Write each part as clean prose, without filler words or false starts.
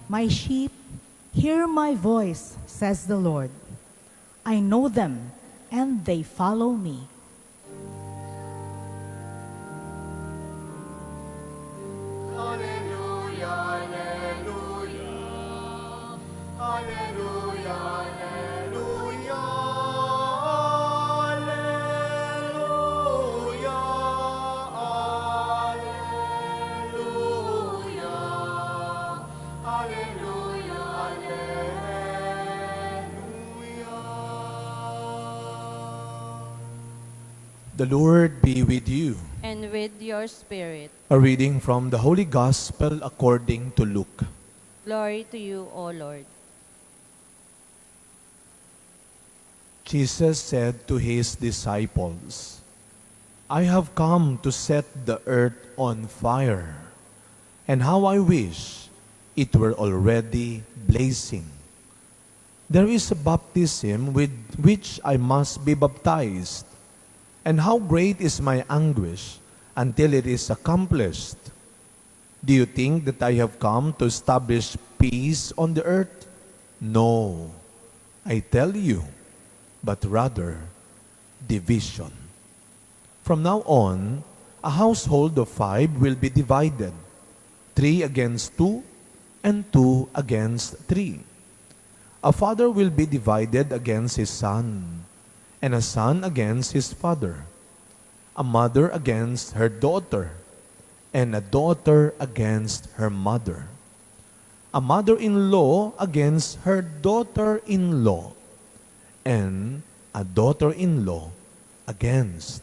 My sheep hear my voice, says the Lord. I know them, and they follow me. The Lord be with you. And with your spirit. A reading from the Holy Gospel according to Luke. Glory to you, O Lord. Jesus said to his disciples, I have come to set the earth on fire, and how I wish it were already blazing. There is a baptism with which I must be baptized, and how great is my anguish until it is accomplished. Do you think that I have come to establish peace on the earth? No, I tell you, but rather division. From now on, a household of 5 will be divided, 3 against 2, and 2 against 3. A father will be divided against his son, and a son against his father, a mother against her daughter, and a daughter against her mother, a mother-in-law against her daughter-in-law, and a daughter-in-law against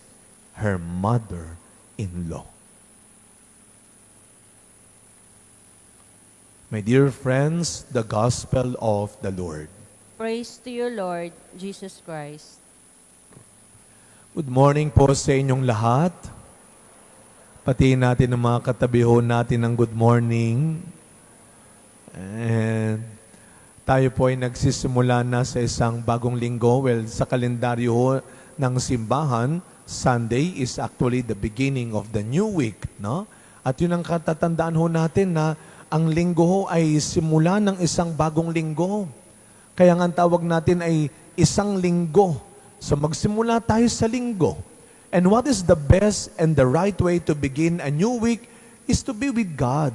her mother-in-law. My dear friends, the Gospel of the Lord. Praise to you, Lord Jesus Christ. Good morning po sa inyong lahat. Patiin natin ang mga katabiho natin ng good morning. And tayo po ay nagsisimula na sa isang bagong linggo. Well, sa kalendaryo ng simbahan, Sunday is actually the beginning of the new week. No? At yun ang katatandaan ho natin na ang linggo ho ay simula ng isang bagong linggo. Kaya nga ang tawag natin ay isang linggo. So magsimula tayo sa linggo. And what is the best and the right way to begin a new week is to be with God.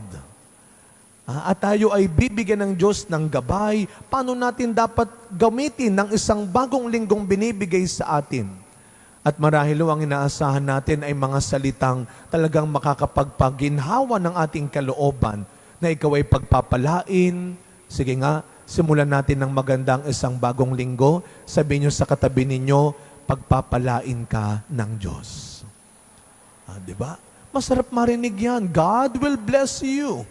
At tayo ay bibigyan ng Diyos ng gabay. Paano natin dapat gamitin ng isang bagong linggong binibigay sa atin? At marahil ang inaasahan natin ay mga salitang talagang makakapagpaginhawa ng ating kalooban na ikaw ay pagpapalain. Sige nga, simulan natin ng magandang isang bagong linggo. Sabihin nyo sa katabi ninyo, pagpapalain ka ng Diyos. Diba? Masarap marinig yan. God will bless you.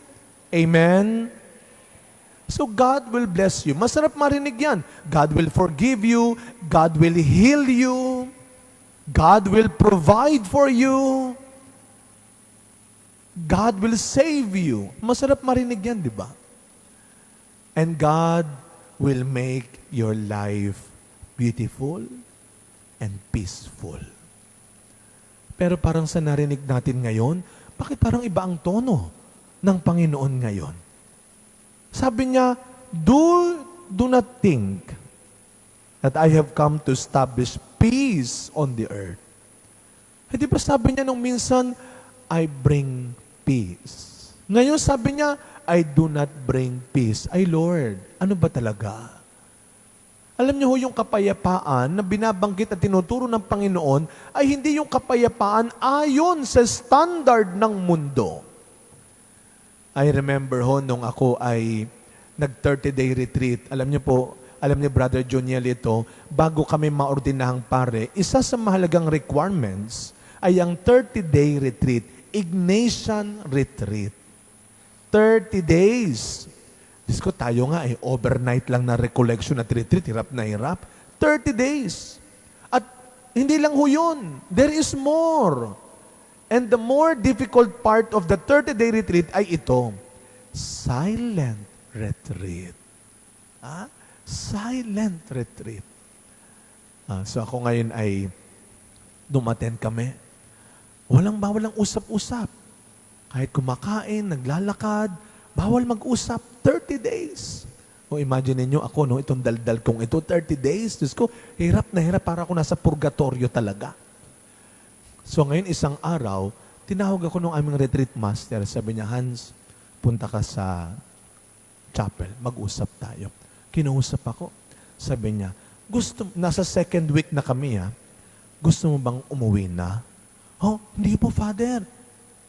Amen? So God will bless you. Masarap marinig yan. God will forgive you. God will heal you. God will provide for you. God will save you. Masarap marinig yan, di ba? And God will make your life beautiful and peaceful. Pero parang sa narinig natin ngayon, bakit parang iba ang tono ng Panginoon ngayon? Sabi niya, do not think that I have come to establish peace on the earth. Hindi ba sabi niya nung minsan, I bring peace. Ngayon sabi niya, I do not bring peace. Ay Lord, ano ba talaga? Alam niyo ho, yung kapayapaan na binabanggit at tinuturo ng Panginoon ay hindi yung kapayapaan ayon sa standard ng mundo. I remember ho, nung ako ay nag-30-day retreat. Alam niyo po, alam ni Brother Juniel ito, bago kami maordinahang pare, isa sa mahalagang requirements ay ang 30-day retreat, Ignatian retreat. 30 days. Diyos ko, tayo nga overnight lang na recollection at retreat, hirap na hirap. 30 days. At hindi lang ho yun. There is more. And the more difficult part of the 30-day retreat ay ito. Silent retreat. Silent retreat. So ako ngayon ay dumaten kami. Walang usap-usap. Kahit kumakain, naglalakad, Bawal mag-usap, 30 days. O imagine niyo ako, no, itong daldal kong ito, 30 days. Diyos ko, hirap na hirap, para ako nasa purgatorio talaga. So ngayon, isang araw, tinawag ako nung aming retreat master. Sabi niya, Hans, punta ka sa chapel, mag-usap tayo. Kinausap ako. Sabi niya, nasa second week na kami, gusto mo bang umuwi na? Oh, hindi po, Father.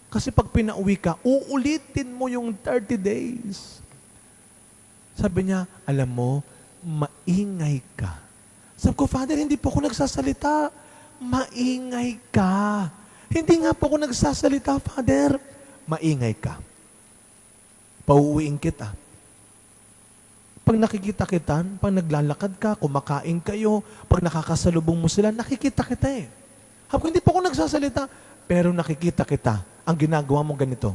Kasi pag pinauwi ka, uulitin mo yung 30 days. Sabi niya, alam mo, maingay ka. Sabi ko, Father, hindi po ako nagsasalita. Maingay ka. Hindi nga po ako nagsasalita, Father. Maingay ka. Pauuwiin kita. Pag nakikita kita, pag naglalakad ka, kumakain kayo, pag nakakasalubong mo sila, nakikita kita eh. Sabi ko, hindi po ako nagsasalita. Pero nakikita kita. Ang ginagawa mo ganito.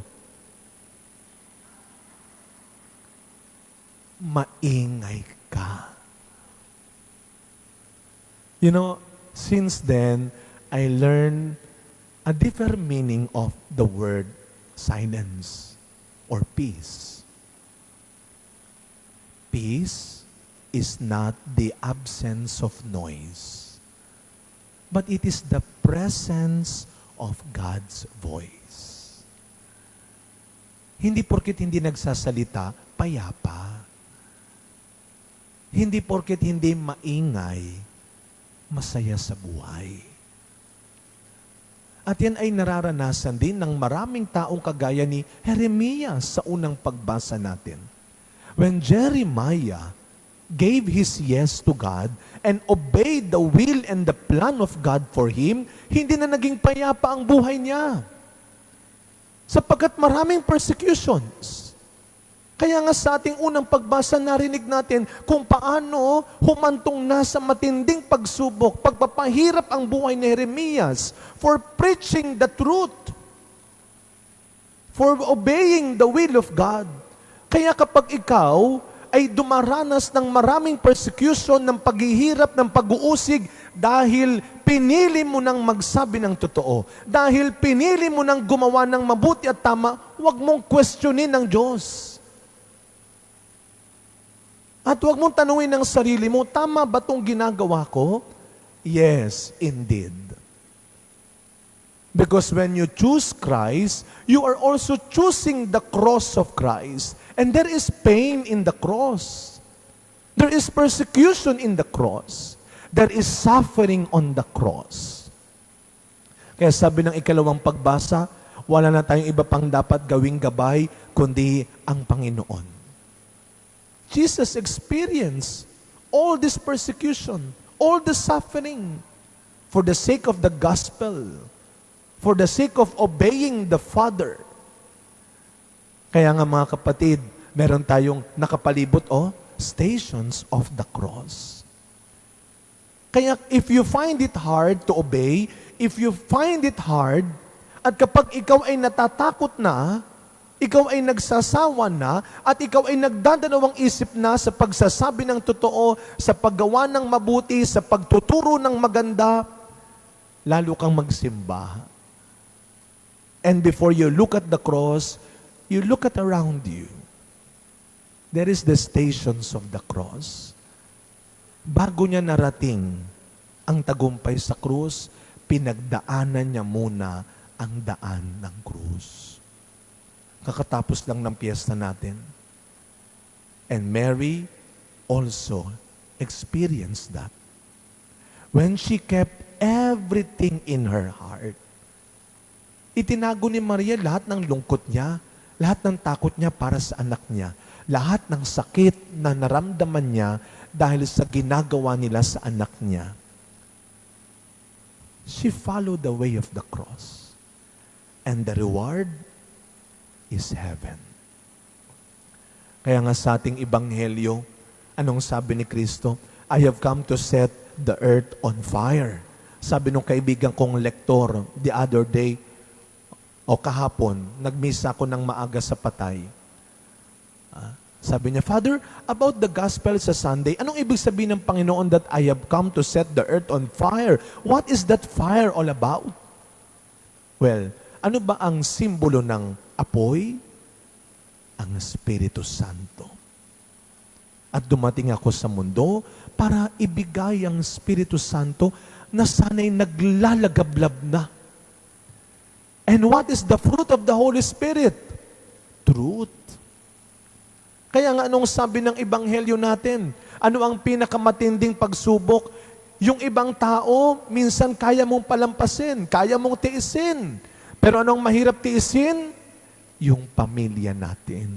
Maingay ka. You know, since then, I learned a different meaning of the word silence or peace. Peace is not the absence of noise, but it is the presence of God's voice. Hindi porket hindi nagsasalita, payapa. Hindi porket hindi maingay, masaya sa buhay. At yan ay nararanasan din ng maraming taong kagaya ni Jeremias sa unang pagbasa natin. When Jeremiah gave his yes to God and obeyed the will and the plan of God for him, hindi na naging payapa ang buhay niya. Sapagkat maraming persecutions. Kaya nga sa ating unang pagbasa, narinig natin kung paano humantong na sa matinding pagsubok, pagpapahirap ang buhay ni Jeremias for preaching the truth, for obeying the will of God. Kaya kapag ikaw ay dumaranas ng maraming persecution, ng paghihirap, ng pag-uusig, dahil pinili mo nang magsabi ng totoo, dahil pinili mo nang gumawa ng mabuti at tama, huwag mong questionin ng Diyos. At huwag mong tanungin ng sarili mo, tama ba itong ginagawa ko? Yes, indeed. Because when you choose Christ, you are also choosing the cross of Christ. And there is pain in the cross. There is persecution in the cross. There is suffering on the cross. Kaya sabi ng ikalawang pagbasa, wala na tayong iba pang dapat gawing gabay, kundi ang Panginoon. Jesus experienced all this persecution, all the suffering, for the sake of the gospel, for the sake of obeying the Father. Kaya nga mga kapatid, meron tayong nakapalibot, stations of the cross. Kaya if you find it hard to obey, if you find it hard, at kapag ikaw ay natatakot na, ikaw ay nagsasawa na, at ikaw ay nagdadalawang isip na sa pagsasabi ng totoo, sa paggawa ng mabuti, sa pagtuturo ng maganda, lalo kang magsimba. And before you look at the cross, you look at around you. There is the stations of the cross. Bago niya narating ang tagumpay sa krus, pinagdaanan niya muna ang daan ng krus. Kakatapos lang ng piyesta natin. And Mary also experienced that. When she kept everything in her heart, itinago ni Maria lahat ng lungkot niya, lahat ng takot niya para sa anak niya, lahat ng sakit na naramdaman niya dahil sa ginagawa nila sa anak niya. She followed the way of the cross. And the reward is heaven. Kaya nga sa ating ebanghelyo, anong sabi ni Kristo? I have come to set the earth on fire. Sabi nung kaibigan kong lektor the other day, o kahapon, nagmisa ako ng maaga sa Patay. Sabi niya, Father, about the gospel sa Sunday, anong ibig sabihin ng Panginoon that I have come to set the earth on fire? What is that fire all about? Well, ano ba ang simbolo ng apoy? ang Espiritu Santo. At dumating ako sa mundo para ibigay ang Espiritu Santo na sana'y naglalagablab na. And what is the fruit of the Holy Spirit? Truth. Kaya nga anong sabi ng Ebanghelyo natin? Ano ang pinakamatinding pagsubok? Yung ibang tao, minsan kaya mong palampasin, kaya mong tiisin. Pero anong mahirap tiisin? Yung pamilya natin.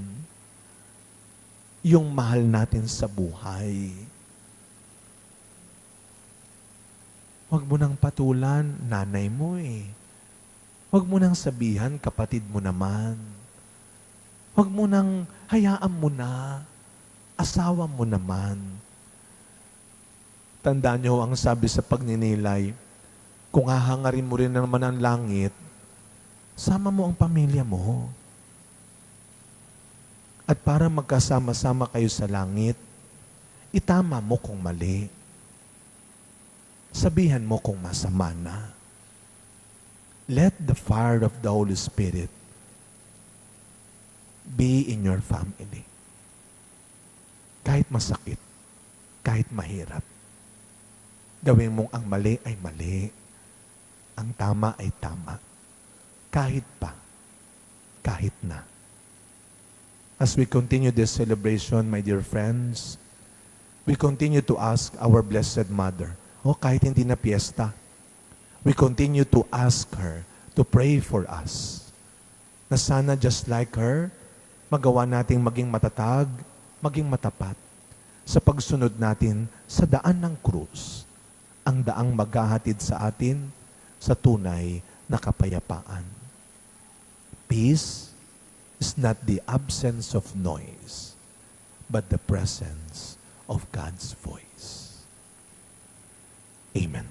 Yung mahal natin sa buhay. Huwag mo nang patulan, nanay mo eh. Huwag mo nang sabihan, kapatid mo naman. Huwag mo nang hayaan mo na, asawa mo naman. Tandaan niyo ang sabi sa pagninilay, kung hahangarin mo rin naman ang langit, sama mo ang pamilya mo. At para magkasama-sama kayo sa langit, itama mo kung mali. Sabihan mo kung masama na. Let the fire of the Holy Spirit be in your family. Kahit masakit, kahit mahirap, gawin mong ang mali ay mali, ang tama ay tama. Kahit pa, kahit na. As we continue this celebration, my dear friends, we continue to ask our Blessed Mother, kahit hindi na piyesta, we continue to ask her to pray for us. Na sana just like her, magawa nating maging matatag, maging matapat sa pagsunod natin sa daan ng krus, ang daang maghahatid sa atin sa tunay na kapayapaan. Peace is not the absence of noise, but the presence of God's voice. Amen.